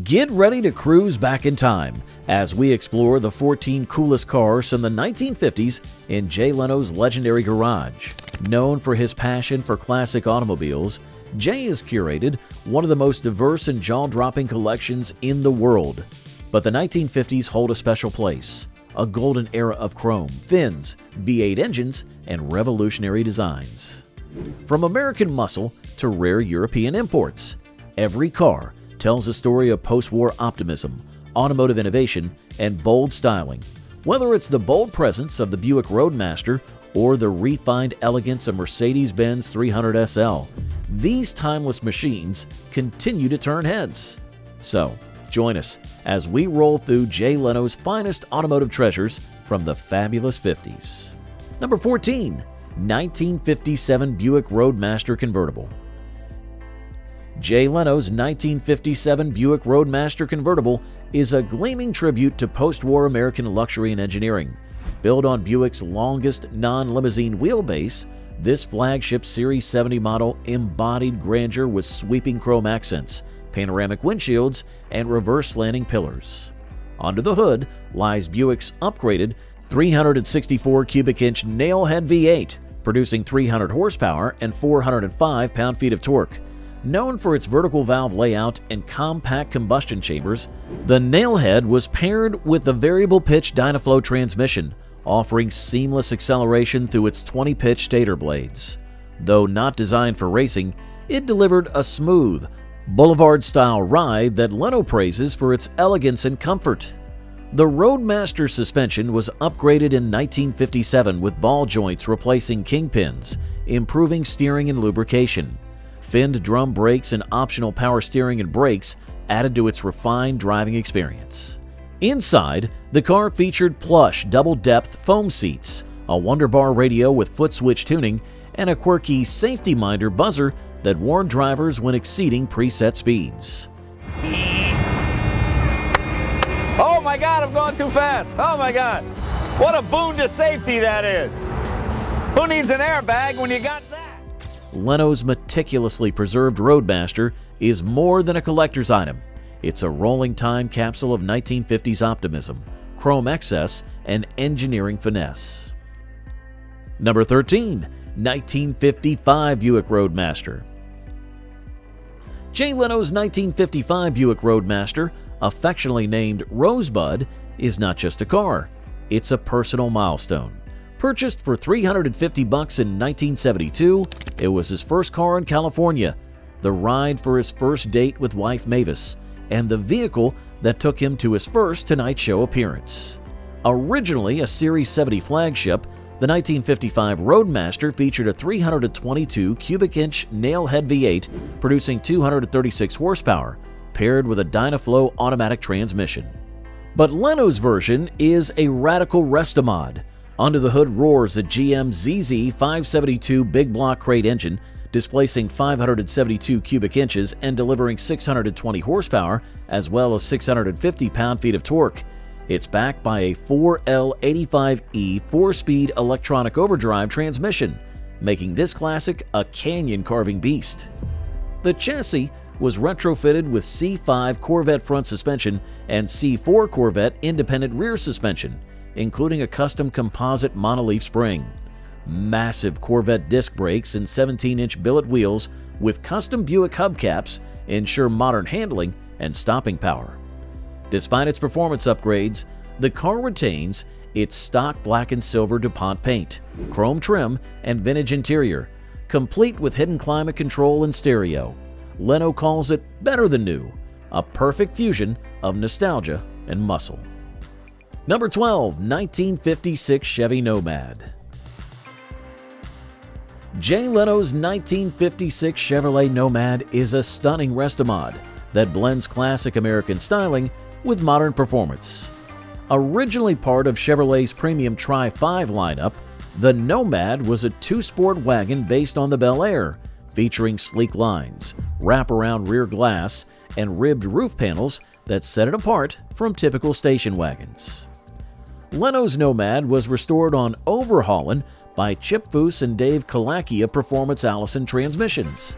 Get ready to cruise back in time as we explore the 14 coolest cars from the 1950s in Jay Leno's legendary garage. Known for his passion for classic automobiles, Jay has curated one of the most diverse and jaw-dropping collections in the world. But the 1950s hold a special place, a golden era of chrome, fins, V8 engines, and revolutionary designs. From American muscle to rare European imports, every car tells a story of post-war optimism, automotive innovation, and bold styling. Whether it's the bold presence of the Buick Roadmaster or the refined elegance of Mercedes-Benz 300 SL, these timeless machines continue to turn heads. So, join us as we roll through Jay Leno's finest automotive treasures from the fabulous 50s. Number 14. 1957 Buick Roadmaster Convertible. Jay Leno's 1957 Buick Roadmaster Convertible is a gleaming tribute to post-war American luxury and engineering. Built on Buick's longest non-limousine wheelbase, this flagship Series 70 model embodied grandeur with sweeping chrome accents, panoramic windshields, and reverse slanting pillars. Under the hood lies Buick's upgraded 364 cubic inch nailhead V8, producing 300 horsepower and 405 pound-feet of torque. Known for its vertical valve layout and compact combustion chambers, the nailhead was paired with the variable pitch Dynaflow transmission, offering seamless acceleration through its 20-pitch stator blades. Though not designed for racing, it delivered a smooth, boulevard-style ride that Leno praises for its elegance and comfort. The Roadmaster suspension was upgraded in 1957 with ball joints replacing kingpins, improving steering and lubrication. Finned drum brakes and optional power steering and brakes added to its refined driving experience. Inside, the car featured plush double-depth foam seats, a Wonderbar radio with foot-switch tuning, and a quirky safety minder buzzer that warned drivers when exceeding preset speeds. Oh my God, I'm going too fast. Oh my God. What a boon to safety that is. Who needs an airbag when you got that? Leno's meticulously preserved Roadmaster is more than a collector's item. It's a rolling time capsule of 1950s optimism, chrome excess, and engineering finesse. Number 13. 1955 Buick Roadmaster. Jay Leno's 1955 Buick Roadmaster, affectionately named Rosebud, is not just a car, it's a personal milestone. Purchased for $350 in 1972, it was his first car in California, the ride for his first date with wife Mavis, and the vehicle that took him to his first Tonight Show appearance. Originally a Series 70 flagship, the 1955 Roadmaster featured a 322 cubic inch nailhead V8 producing 236 horsepower, paired with a Dynaflow automatic transmission. But Leno's version is a radical Restomod. Under the hood roars a GM ZZ 572 big block crate engine, displacing 572 cubic inches and delivering 620 horsepower as well as 650 pound-feet of torque. It's backed by a 4L85E 4-speed electronic overdrive transmission, making this classic a canyon-carving beast. The chassis was retrofitted with C5 Corvette front suspension and C4 Corvette independent rear suspension, including a custom composite monoleaf spring. Massive Corvette disc brakes and 17-inch billet wheels with custom Buick hubcaps ensure modern handling and stopping power. Despite its performance upgrades, the car retains its stock black and silver DuPont paint, chrome trim, and vintage interior, complete with hidden climate control and stereo. Leno calls it better than new, a perfect fusion of nostalgia and muscle. Number 12. 1956 Chevy Nomad. Jay Leno's 1956 Chevrolet Nomad is a stunning Restomod that blends classic American styling with modern performance. Originally part of Chevrolet's premium Tri-5 lineup, the Nomad was a two-sport wagon based on the Bel Air, featuring sleek lines, wraparound rear glass, and ribbed roof panels that set it apart from typical station wagons. Leno's Nomad was restored on overhauling by Chip Foose and Dave Kalaki of Performance Allison Transmissions.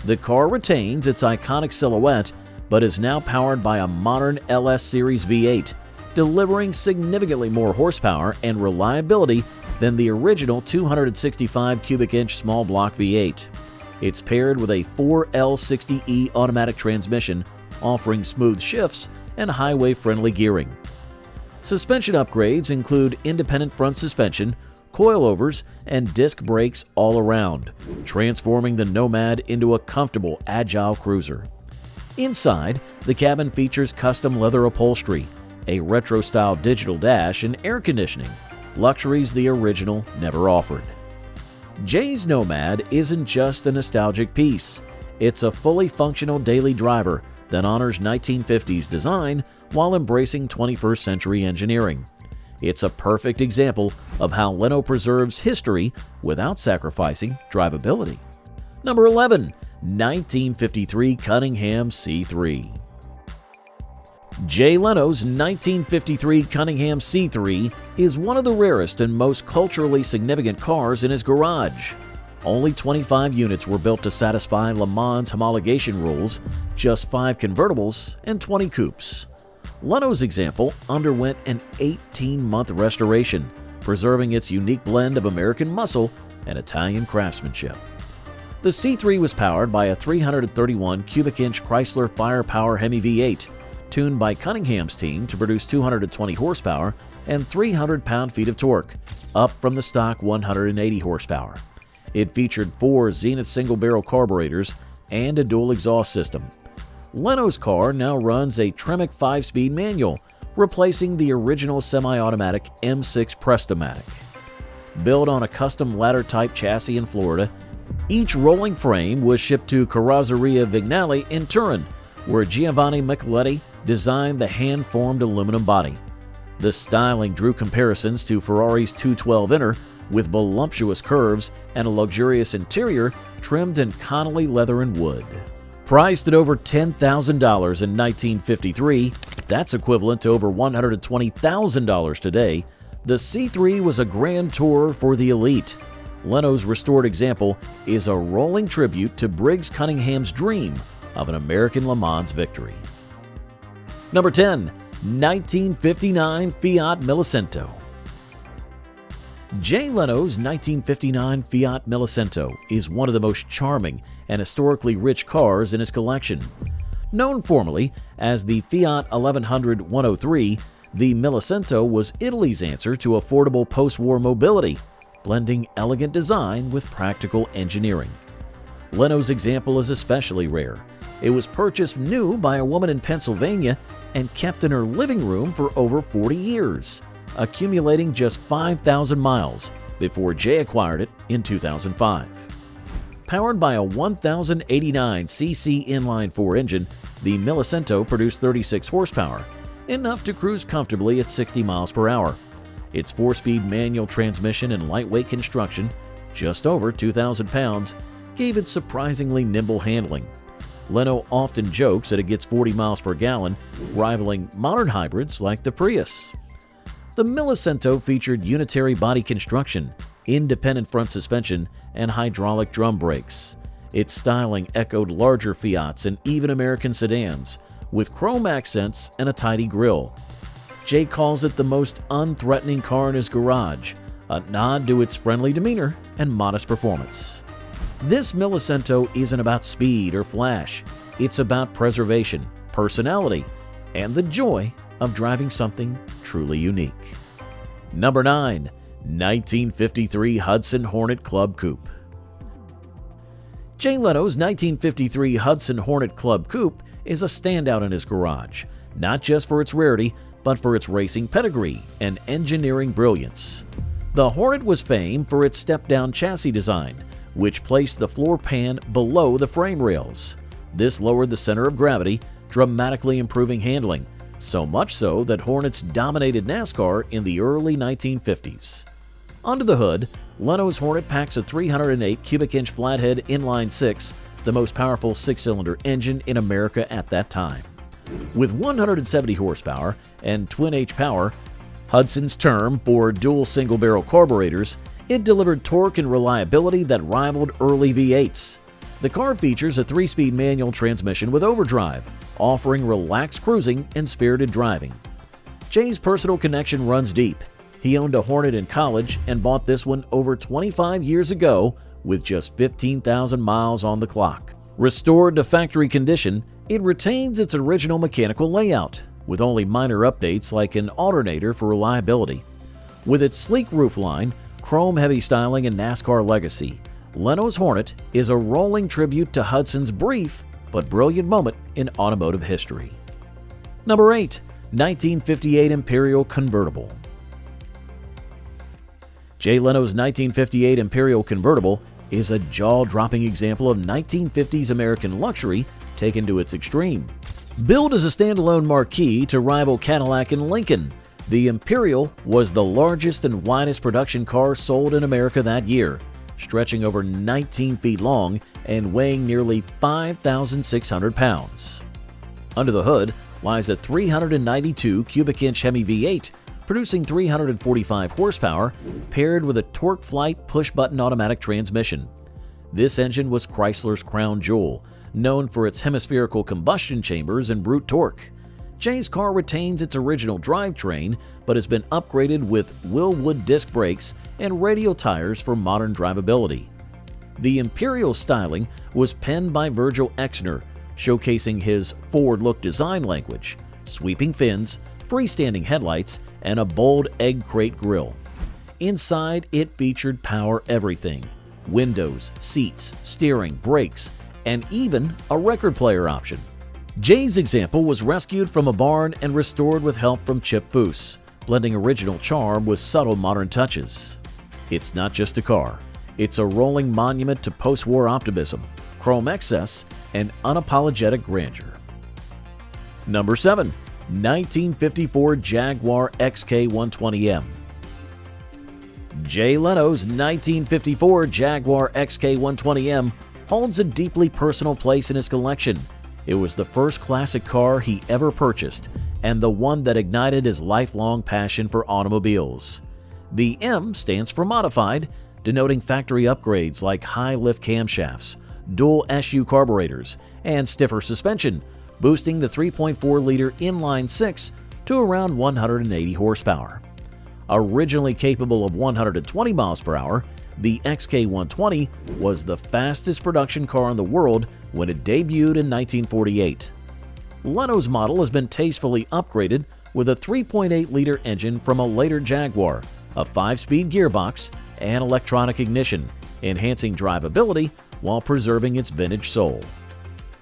The car retains its iconic silhouette but is now powered by a modern LS Series V8, delivering significantly more horsepower and reliability than the original 265 cubic inch small block V8. It's paired with a 4L60E automatic transmission, offering smooth shifts and highway-friendly gearing. Suspension upgrades include independent front suspension, coilovers, and disc brakes all around, transforming the Nomad into a comfortable, agile cruiser. Inside, the cabin features custom leather upholstery, a retro-style digital dash, and air conditioning, luxuries the original never offered. Jay's Nomad isn't just a nostalgic piece. It's a fully functional daily driver that honors 1950s design while embracing 21st century engineering. It's a perfect example of how Leno preserves history without sacrificing drivability. Number 11. 1953 Cunningham C3. Jay Leno's 1953 Cunningham C3 is one of the rarest and most culturally significant cars in his garage. Only 25 units were built to satisfy Le Mans homologation rules, just 5 convertibles, and 20 coupes. Leno's example underwent an 18-month restoration, preserving its unique blend of American muscle and Italian craftsmanship. The C3 was powered by a 331 cubic inch Chrysler Firepower Hemi V8, tuned by Cunningham's team to produce 220 horsepower and 300 pound-feet of torque, up from the stock 180 horsepower. It featured 4 Zenith single-barrel carburetors and a dual exhaust system. Leno's car now runs a Tremec 5-speed manual, replacing the original semi-automatic M6 Prestomatic. Built on a custom ladder-type chassis in Florida, each rolling frame was shipped to Carrozzeria Vignale in Turin, where Giovanni Micheletti designed the hand-formed aluminum body. The styling drew comparisons to Ferrari's 212 Inter, with voluptuous curves and a luxurious interior trimmed in Connolly leather and wood. Priced at over $10,000 in 1953, that's equivalent to over $120,000 today, the C3 was a grand tour for the elite. Leno's restored example is a rolling tribute to Briggs Cunningham's dream of an American Le Mans victory. Number 10. 1959 Fiat Millisento. Jay Leno's 1959 Fiat Millisento is one of the most charming and historically rich cars in his collection. Known formerly as the Fiat 1100-103, the Millisento was Italy's answer to affordable post-war mobility, blending elegant design with practical engineering. Leno's example is especially rare. It was purchased new by a woman in Pennsylvania and kept in her living room for over 40 years, accumulating just 5,000 miles before Jay acquired it in 2005. Powered by a 1,089cc inline-4 engine, the Millisento produced 36 horsepower, enough to cruise comfortably at 60 miles per hour. Its 4-speed manual transmission and lightweight construction, just over 2,000 pounds, gave it surprisingly nimble handling. Leno often jokes that it gets 40 miles per gallon, rivaling modern hybrids like the Prius. The Millisento featured unitary body construction, independent front suspension, and hydraulic drum brakes. Its styling echoed larger Fiats and even American sedans, with chrome accents and a tidy grille. Jay calls it the most unthreatening car in his garage, a nod to its friendly demeanor and modest performance. This Millisento isn't about speed or flash. It's about preservation, personality, and the joy of driving something truly unique. Number 9. 1953 Hudson Hornet Club Coupe. Jay Leno's 1953 Hudson Hornet Club Coupe is a standout in his garage, not just for its rarity, but for its racing pedigree and engineering brilliance. The Hornet was famed for its step-down chassis design, which placed the floor pan below the frame rails. This lowered the center of gravity, dramatically improving handling, so much so that Hornets dominated NASCAR in the early 1950s. Under the hood, Leno's Hornet packs a 308 cubic inch flathead inline-6, the most powerful 6-cylinder engine in America at that time. With 170 horsepower and twin-H power, Hudson's term for dual single-barrel carburetors, it delivered torque and reliability that rivaled early V8s. The car features a 3-speed manual transmission with overdrive, offering relaxed cruising and spirited driving. Jay's personal connection runs deep. He owned a Hornet in college and bought this one over 25 years ago with just 15,000 miles on the clock. Restored to factory condition, it retains its original mechanical layout, with only minor updates like an alternator for reliability. With its sleek roofline, chrome-heavy styling, and NASCAR legacy, Leno's Hornet is a rolling tribute to Hudson's brief but brilliant moment in automotive history. Number 8. 1958 Imperial Convertible. Jay Leno's 1958 Imperial Convertible is a jaw-dropping example of 1950s American luxury taken to its extreme. Billed as a standalone marquee to rival Cadillac and Lincoln, the Imperial was the largest and widest production car sold in America that year, stretching over 19 feet long and weighing nearly 5,600 pounds. Under the hood lies a 392 cubic inch Hemi V8, producing 345 horsepower, paired with a TorqueFlite push-button automatic transmission. This engine was Chrysler's crown jewel, known for its hemispherical combustion chambers and brute torque. Jay's car retains its original drivetrain, but has been upgraded with Willwood disc brakes and radial tires for modern drivability. The Imperial styling was penned by Virgil Exner, showcasing his forward-look design language, sweeping fins, freestanding headlights, and a bold egg crate grille. Inside, it featured power everything: windows, seats, steering, brakes, and even a record player option. Jay's example was rescued from a barn and restored with help from Chip Foose, blending original charm with subtle modern touches. It's not just a car, it's a rolling monument to post-war optimism, chrome excess, and unapologetic grandeur. Number 7. 1954 Jaguar XK120M. Jay Leno's 1954 Jaguar XK120M holds a deeply personal place in his collection. It was the first classic car he ever purchased, and the one that ignited his lifelong passion for automobiles. The M stands for modified, denoting factory upgrades like high-lift camshafts, dual SU carburetors, and stiffer suspension, boosting the 3.4-liter inline-six to around 180 horsepower. Originally capable of 120 miles per hour, the XK120 was the fastest production car in the world when it debuted in 1948. Leno's model has been tastefully upgraded with a 3.8-liter engine from a later Jaguar, a 5-speed gearbox, and electronic ignition, enhancing drivability while preserving its vintage soul.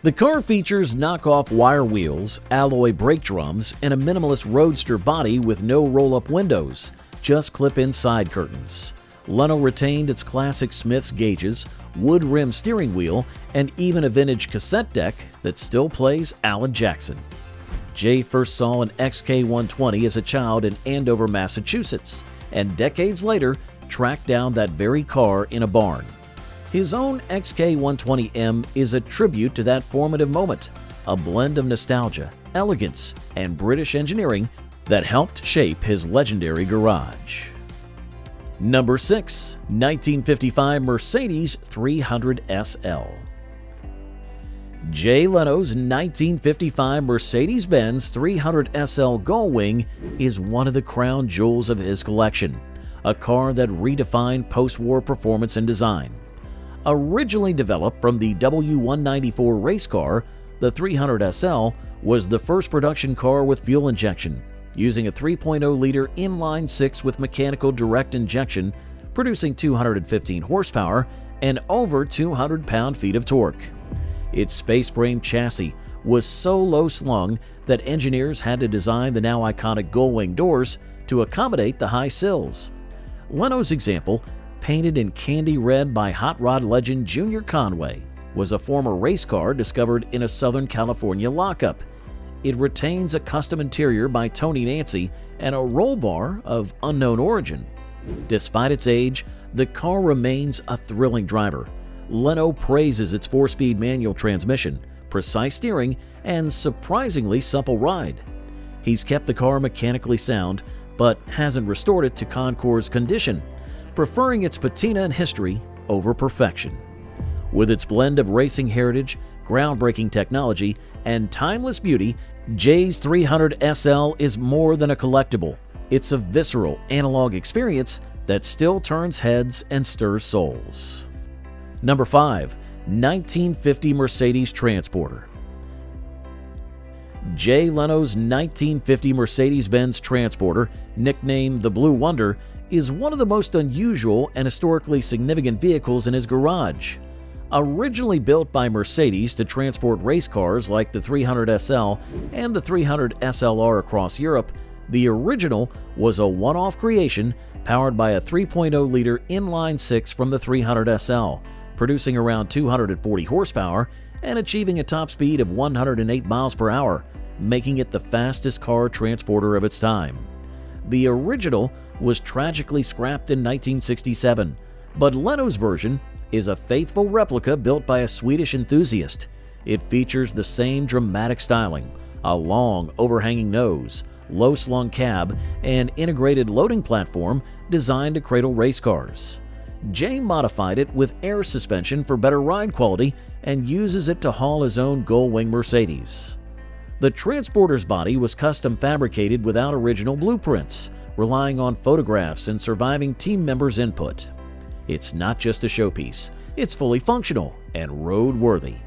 The car features knockoff wire wheels, alloy brake drums, and a minimalist roadster body with no roll-up windows, just clip-in side curtains. Leno retained its classic Smith's gauges, wood rim steering wheel, and even a vintage cassette deck that still plays Alan Jackson. Jay first saw an XK120 as a child in Andover, Massachusetts, and decades later tracked down that very car in a barn. His own XK120M is a tribute to that formative moment, a blend of nostalgia, elegance, and British engineering that helped shape his legendary garage. Number 6. 1955 Mercedes 300 SL. Jay Leno's 1955 Mercedes-Benz 300 SL Gullwing is one of the crown jewels of his collection, a car that redefined post-war performance and design. Originally developed from the W194 race car, the 300 SL was the first production car with fuel injection, using a 3.0-liter inline-six with mechanical direct injection, producing 215 horsepower and over 200 pound-feet of torque. Its space-frame chassis was so low-slung that engineers had to design the now iconic gullwing doors to accommodate the high sills. Leno's example, painted in candy red by hot rod legend Junior Conway, was a former race car discovered in a Southern California lockup. It retains a custom interior by Tony Nancy and a roll bar of unknown origin. Despite its age, the car remains a thrilling driver. Leno praises its 4-speed manual transmission, precise steering, and surprisingly supple ride. He's kept the car mechanically sound, but hasn't restored it to Concours condition, preferring its patina and history over perfection. With its blend of racing heritage, groundbreaking technology, and timeless beauty, Jay's 300 SL is more than a collectible. It's a visceral, analog experience that still turns heads and stirs souls. Number 5. 1950 Mercedes Transporter. Jay Leno's 1950 Mercedes-Benz Transporter, nicknamed the Blue Wonder, is one of the most unusual and historically significant vehicles in his garage. Originally built by Mercedes to transport race cars like the 300 SL and the 300 SLR across Europe, the original was a one-off creation powered by a 3.0-liter inline-six from the 300 SL, producing around 240 horsepower and achieving a top speed of 108 miles per hour, making it the fastest car transporter of its time. The original was tragically scrapped in 1967, but Leno's version is a faithful replica built by a Swedish enthusiast. It features the same dramatic styling, a long overhanging nose, low-slung cab, and integrated loading platform designed to cradle race cars. Jay modified it with air suspension for better ride quality and uses it to haul his own gull-wing Mercedes. The Transporter's body was custom fabricated without original blueprints, relying on photographs and surviving team members' input. It's not just a showpiece, it's fully functional and roadworthy.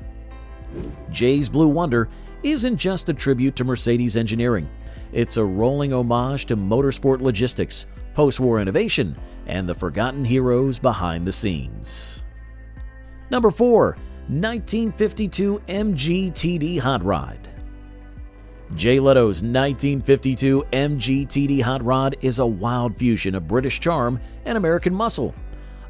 Jay's Blue Wonder isn't just a tribute to Mercedes engineering. It's a rolling homage to motorsport logistics, post-war innovation, and the forgotten heroes behind the scenes. Number 4. 1952 MGTD Hot Rod. Jay Leno's 1952 MGTD Hot Rod is a wild fusion of British charm and American muscle.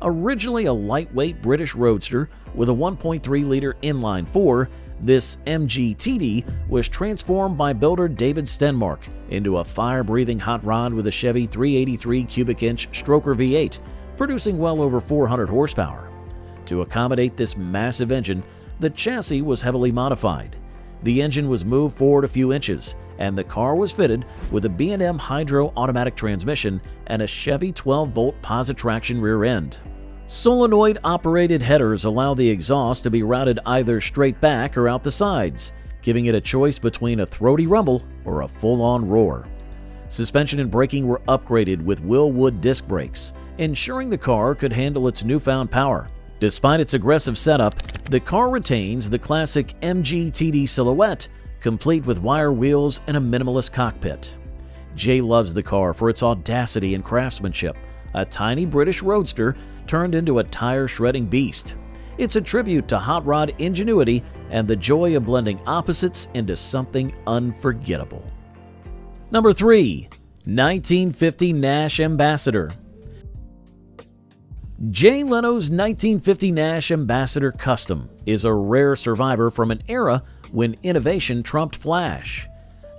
Originally a lightweight British roadster with a 1.3-liter inline-4, this MGTD was transformed by builder David Stenmark into a fire-breathing hot rod with a Chevy 383 cubic-inch stroker V8, producing well over 400 horsepower. To accommodate this massive engine, the chassis was heavily modified. The engine was moved forward a few inches, and the car was fitted with a B&M Hydro automatic transmission and a Chevy 12-bolt posi-traction rear end. Solenoid-operated headers allow the exhaust to be routed either straight back or out the sides, giving it a choice between a throaty rumble or a full-on roar. Suspension and braking were upgraded with Wilwood disc brakes, ensuring the car could handle its newfound power. Despite its aggressive setup, the car retains the classic MGTD silhouette, complete with wire wheels and a minimalist cockpit. Jay loves the car for its audacity and craftsmanship, a tiny British roadster turned into a tire-shredding beast. It's a tribute to hot rod ingenuity and the joy of blending opposites into something unforgettable. Number 3. 1950 Nash Ambassador. Jay Leno's 1950 Nash Ambassador Custom is a rare survivor from an era when innovation trumped flash.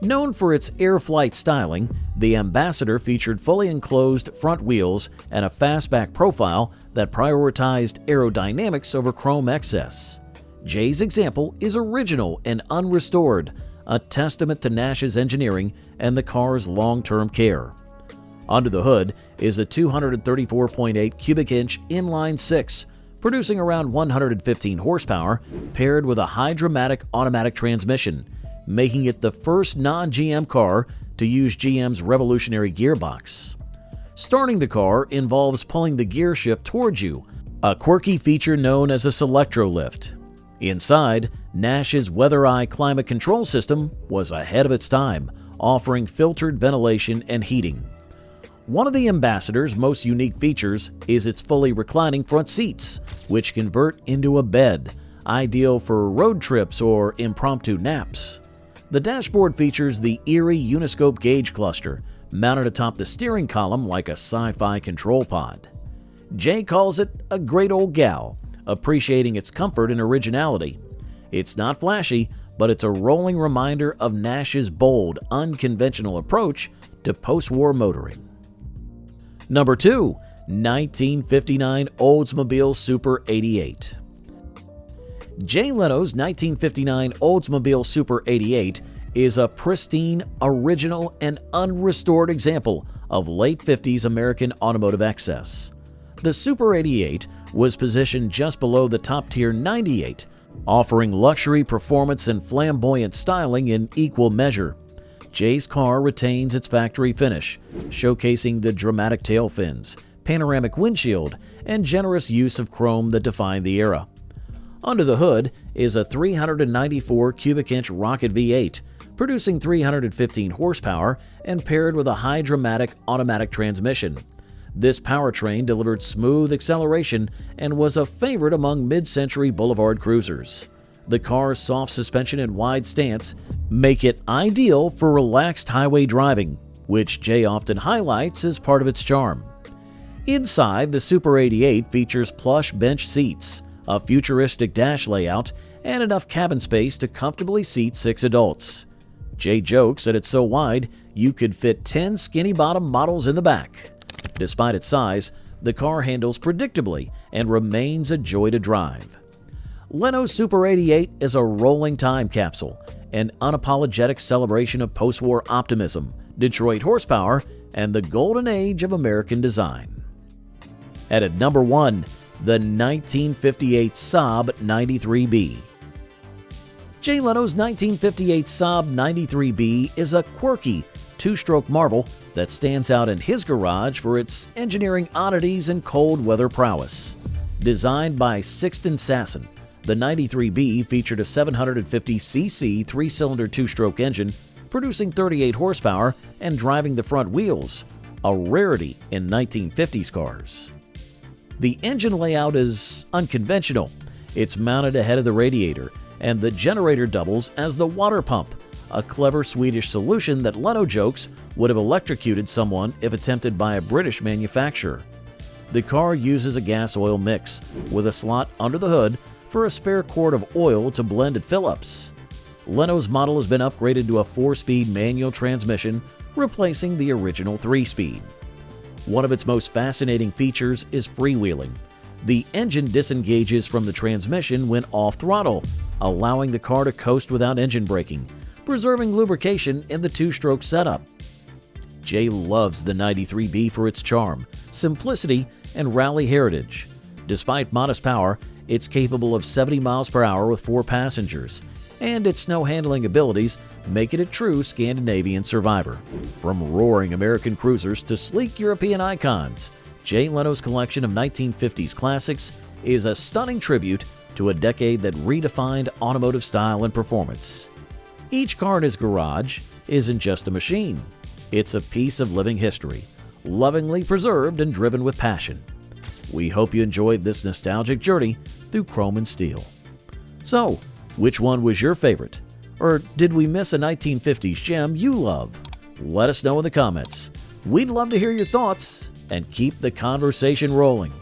Known for its air-flight styling, the Ambassador featured fully enclosed front wheels and a fastback profile that prioritized aerodynamics over chrome excess. Jay's example is original and unrestored, a testament to Nash's engineering and the car's long-term care. Under the hood is a 234.8 cubic-inch inline-six, producing around 115 horsepower, paired with a hydromatic automatic transmission, making it the first non-GM car to use GM's revolutionary gearbox. Starting the car involves pulling the gear shift towards you, a quirky feature known as a Selectro lift. Inside, Nash's Weather Eye climate control system was ahead of its time, offering filtered ventilation and heating. One of the Ambassador's most unique features is its fully reclining front seats, which convert into a bed, ideal for road trips or impromptu naps. The dashboard features the eerie Uniscope gauge cluster, mounted atop the steering column like a sci-fi control pod. Jay calls it a great old gal, appreciating its comfort and originality. It's not flashy, but it's a rolling reminder of Nash's bold, unconventional approach to post-war motoring. Number 2. 1959 Oldsmobile Super 88. Jay Leno's 1959 Oldsmobile Super 88 is a pristine, original, and unrestored example of late 50s American automotive excess. The Super 88 was positioned just below the top-tier 98, offering luxury, performance, and flamboyant styling in equal measure. Jay's car retains its factory finish, showcasing the dramatic tail fins, panoramic windshield, and generous use of chrome that defined the era. Under the hood is a 394 cubic inch rocket V8, producing 315 horsepower and paired with a high-dramatic automatic transmission. This powertrain delivered smooth acceleration and was a favorite among mid-century boulevard cruisers. The car's soft suspension and wide stance make it ideal for relaxed highway driving, which Jay often highlights as part of its charm. Inside, the Super 88 features plush bench seats, a futuristic dash layout, and enough cabin space to comfortably seat 6 adults. Jay jokes that it's so wide you could fit 10 skinny-bottom models in the back. Despite its size, the car handles predictably and remains a joy to drive. Leno's Super 88 is a rolling time capsule, an unapologetic celebration of post-war optimism, Detroit horsepower, and the golden age of American design. At number 1, the 1958 Saab 93B. Jay Leno's 1958 Saab 93B is a quirky, two-stroke marvel that stands out in his garage for its engineering oddities and cold weather prowess. Designed by Sixten Sasson, the 93B featured a 750cc three-cylinder two-stroke engine, producing 38 horsepower and driving the front wheels, a rarity in 1950s cars. The engine layout is unconventional. It's mounted ahead of the radiator, and the generator doubles as the water pump, a clever Swedish solution that Leno jokes would have electrocuted someone if attempted by a British manufacturer. The car uses a gas-oil mix, with a slot under the hood for a spare quart of oil to blend at fill-ups. Leno's model has been upgraded to a 4-speed manual transmission, replacing the original 3-speed. One of its most fascinating features is freewheeling. The engine disengages from the transmission when off-throttle, allowing the car to coast without engine braking, preserving lubrication in the two-stroke setup. Jay loves the 93B for its charm, simplicity, and rally heritage. Despite modest power, it's capable of 70 miles per hour with 4 passengers, and its snow-handling abilities make it a true Scandinavian survivor. From roaring American cruisers to sleek European icons, Jay Leno's collection of 1950s classics is a stunning tribute to a decade that redefined automotive style and performance. Each car in his garage isn't just a machine. It's a piece of living history, lovingly preserved and driven with passion. We hope you enjoyed this nostalgic journey through chrome and steel. So, which one was your favorite? Or did we miss a 1950s gem you love? Let us know in the comments. We'd love to hear your thoughts and keep the conversation rolling.